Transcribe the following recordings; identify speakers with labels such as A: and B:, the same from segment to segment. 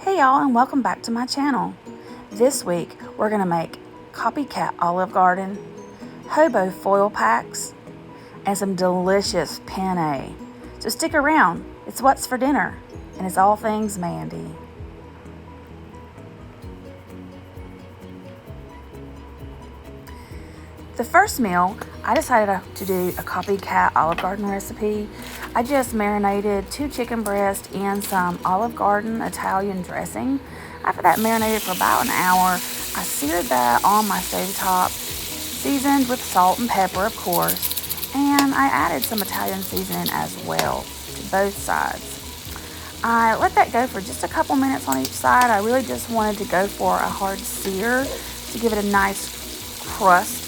A: Hey y'all, and welcome back to my channel. This week we're going to make Copycat Olive Garden, hobo foil packs, and some delicious penne. So stick around, it's what's for dinner, and it's all things Mandy. The first meal, I decided to do a Copycat Olive Garden recipe. I just marinated 2 chicken breasts in some Olive Garden Italian dressing. After that marinated for about an hour, I seared that on my stovetop, seasoned with salt and pepper, of course, and I added some Italian seasoning as well to both sides. I let that go for just a couple minutes on each side. I really just wanted to go for a hard sear to give it a nice crust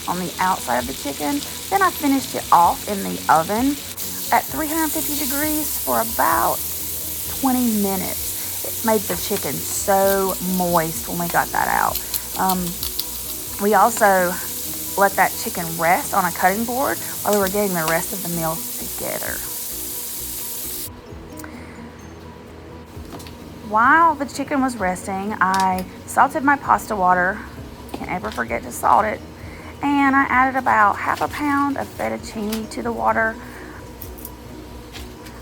A: on the outside of the chicken. Then I finished it off in the oven at 350 degrees for about 20 minutes. It made the chicken so moist when we got that out. We also let that chicken rest on a cutting board while we were getting the rest of the meal together. While the chicken was resting, I salted my pasta water. Can't ever forget to salt it. And I added about half a pound of fettuccine to the water.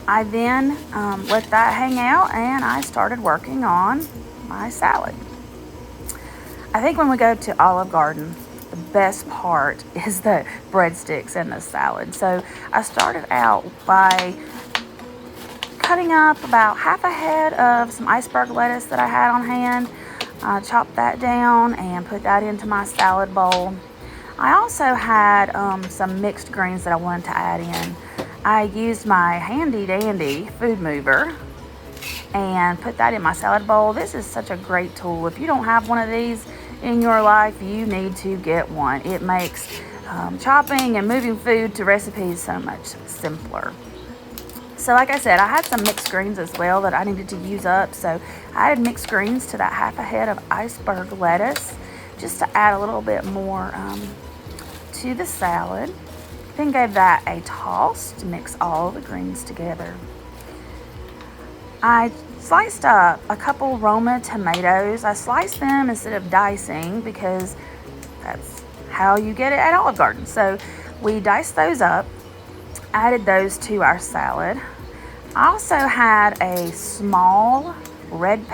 A: I then let that hang out and I started working on my salad. I think when we go to Olive Garden, the best part is the breadsticks and the salad. So I started out by cutting up about half a head of some iceberg lettuce that I had on hand. I chopped that down and put that into my salad bowl. I also had some mixed greens that I wanted to add in. I used my handy dandy food mover and put that in my salad bowl. This is such a great tool. If you don't have one of these in your life, you need to get one. It makes chopping and moving food to recipes so much simpler. So like I said, I had some mixed greens as well that I needed to use up. So I added mixed greens to that half a head of iceberg lettuce just to add a little bit more to the salad. Then gave that a toss to mix all the greens together. I sliced up a couple Roma tomatoes. I sliced them instead of dicing because that's how you get it at Olive Garden. So we diced those up, added those to our salad. I also had a small red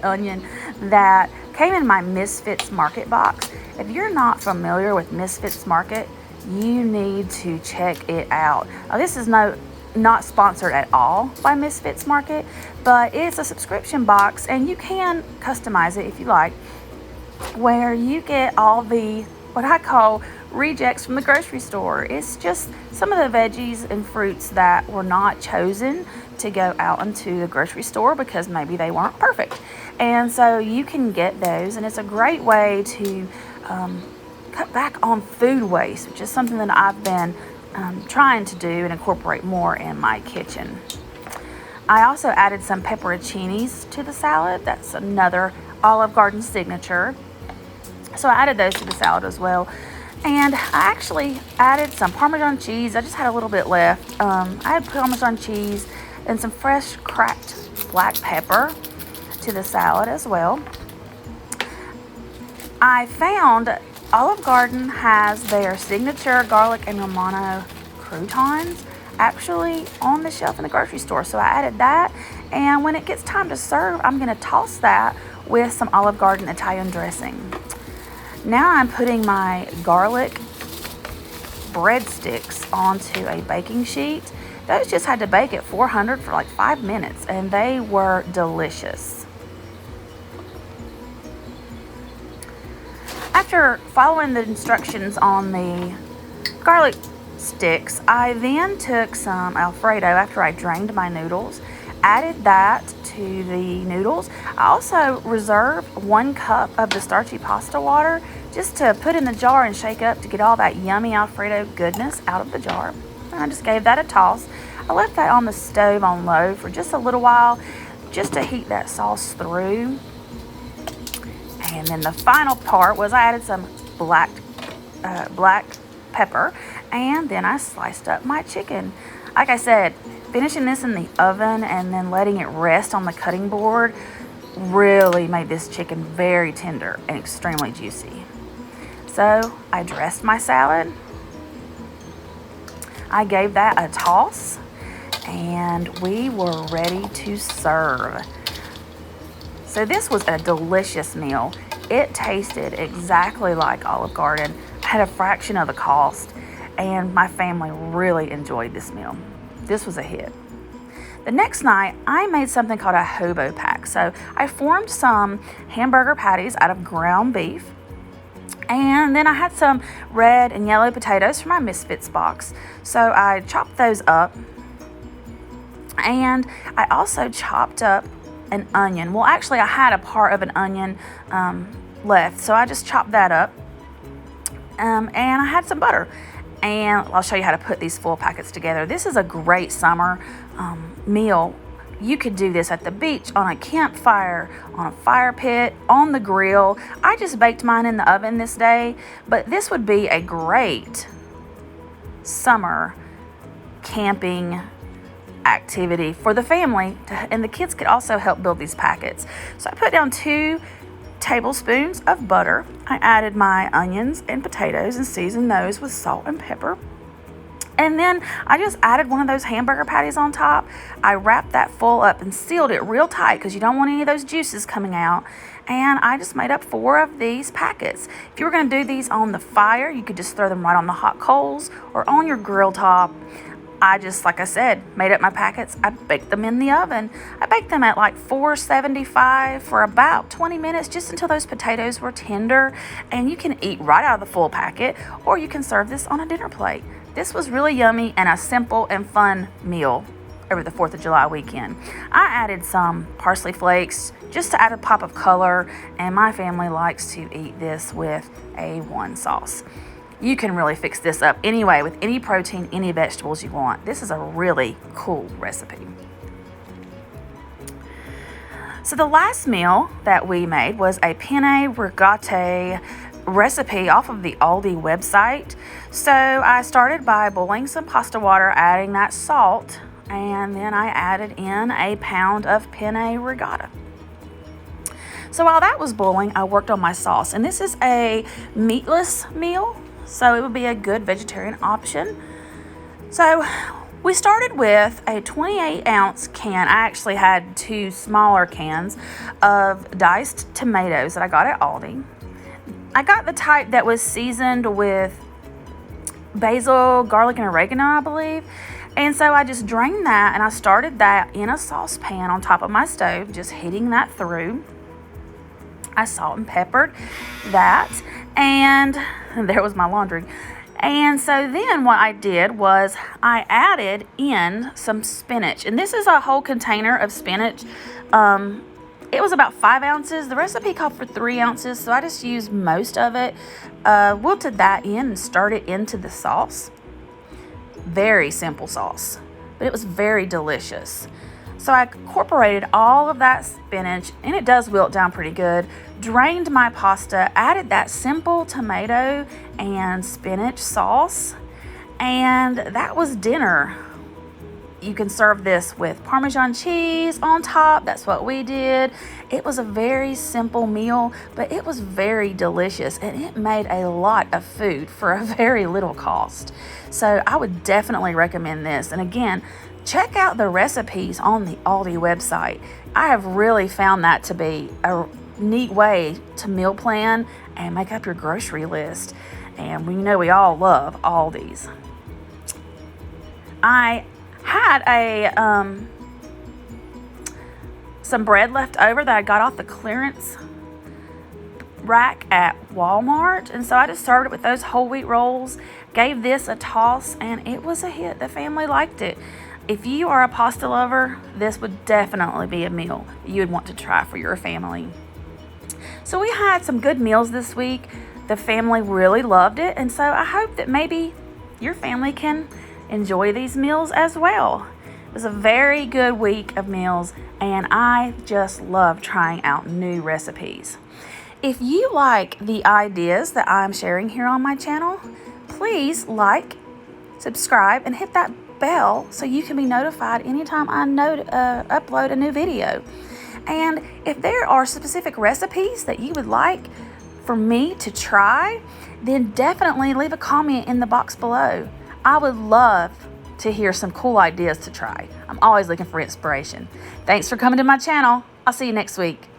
A: onion that came in my Misfits Market box. If you're not familiar with Misfits Market, you need to check it out. Now, this is not sponsored at all by Misfits Market, but it's a subscription box and you can customize it if you like, where you get all the what I call rejects from the grocery store. It's just some of the veggies and fruits that were not chosen to go out into the grocery store because maybe they weren't perfect. And so you can get those, and it's a great way to cut back on food waste, which is something that I've been trying to do and incorporate more in my kitchen. I also added some pepperoncinis to the salad. That's another Olive Garden signature. So I added those to the salad as well. And I actually added some Parmesan cheese. I just had a little bit left. I had Parmesan cheese and some fresh cracked black pepper to the salad as well. I found Olive Garden has their signature garlic and Romano croutons actually on the shelf in the grocery store. So I added that. And when it gets time to serve, I'm going to toss that with some Olive Garden Italian dressing. Now I'm putting my garlic breadsticks onto a baking sheet. Those just had to bake at 400 for like 5 minutes, and they were delicious. After following the instructions on the garlic sticks, I then took some Alfredo after I drained my noodles, added that to the noodles. I also reserved 1 cup of the starchy pasta water just to put in the jar and shake up to get all that yummy Alfredo goodness out of the jar. And I just gave that a toss. I left that on the stove on low for just a little while just to heat that sauce through. And then the final part was I added some black pepper, and then I sliced up my chicken. Like I said, finishing this in the oven and then letting it rest on the cutting board really made this chicken very tender and extremely juicy. So I dressed my salad. I gave that a toss, and we were ready to serve. So this was a delicious meal. It tasted exactly like Olive Garden, had a fraction of the cost, and my family really enjoyed this meal. This was a hit. The next night, I made something called a hobo pack. So I formed some hamburger patties out of ground beef, and then I had some red and yellow potatoes for my Misfits box. So I chopped those up, and I also chopped up an onion. Well, actually, I had a part of an onion left, so I just chopped that up, and I had some butter. And I'll show you how to put these full packets together. This is a great summer meal. You could do this at the beach, on a campfire, on a fire pit, on the grill. I just baked mine in the oven this day, but this would be a great summer camping activity for the family, and the kids could also help build these packets. So I put down 2 tablespoons of butter. I added my onions and potatoes and seasoned those with salt and pepper. And then I just added one of those hamburger patties on top. I wrapped that full up and sealed it real tight because you don't want any of those juices coming out. And I just made up 4 of these packets. If you were going to do these on the fire, you could just throw them right on the hot coals or on your grill top. I just, like I said, made up my packets. I baked them in the oven. I baked them at like 475 for about 20 minutes, just until those potatoes were tender. And you can eat right out of the full packet, or you can serve this on a dinner plate. This was really yummy and a simple and fun meal over the 4th of July weekend. I added some parsley flakes just to add a pop of color, and my family likes to eat this with A1 sauce. You can really fix this up anyway with any protein, any vegetables you want. This is a really cool recipe. So the last meal that we made was a penne rigate recipe off of the Aldi website. So I started by boiling some pasta water, adding that salt, and then I added in a pound of penne rigata. So while that was boiling, I worked on my sauce, and this is a meatless meal, so it would be a good vegetarian option. So we started with a 28-ounce can. I actually had 2 smaller cans of diced tomatoes that I got at Aldi. I got the type that was seasoned with basil, garlic, and oregano, I believe. And so I just drained that, and I started that in a saucepan on top of my stove, just heating that through. I salt and peppered that, and there was my laundry. And so then what I did was I added in some spinach, and this is a whole container of spinach. It was about 5 ounces. The recipe called for 3 ounces, so I just used most of it. Wilted that in and stirred it into the sauce. Very simple sauce, but it was very delicious. So I incorporated all of that spinach, and it does wilt down pretty good. Drained my pasta, added that simple tomato and spinach sauce, and that was dinner. You can serve this with Parmesan cheese on top. That's what we did. It was a very simple meal, but it was very delicious, and it made a lot of food for a very little cost. So I would definitely recommend this. And again, check out the recipes on the Aldi website. I have really found that to be a neat way to meal plan and make up your grocery list. And we know we all love Aldi's. I had some bread left over that I got off the clearance rack at Walmart, and so I just served it with those whole wheat rolls, gave this a toss, and it was a hit. The family liked it. If you are a pasta lover, this would definitely be a meal you would want to try for your family. So we had some good meals this week. The family really loved it, and so I hope that maybe your family can enjoy these meals as well. It was a very good week of meals, and I just love trying out new recipes. If you like the ideas that I'm sharing here on my channel, please like, subscribe, and hit that bell so you can be notified anytime I upload a new video. And if there are specific recipes that you would like for me to try, then definitely leave a comment in the box below. I would love to hear some cool ideas to try. I'm always looking for inspiration. Thanks for coming to my channel. I'll see you next week.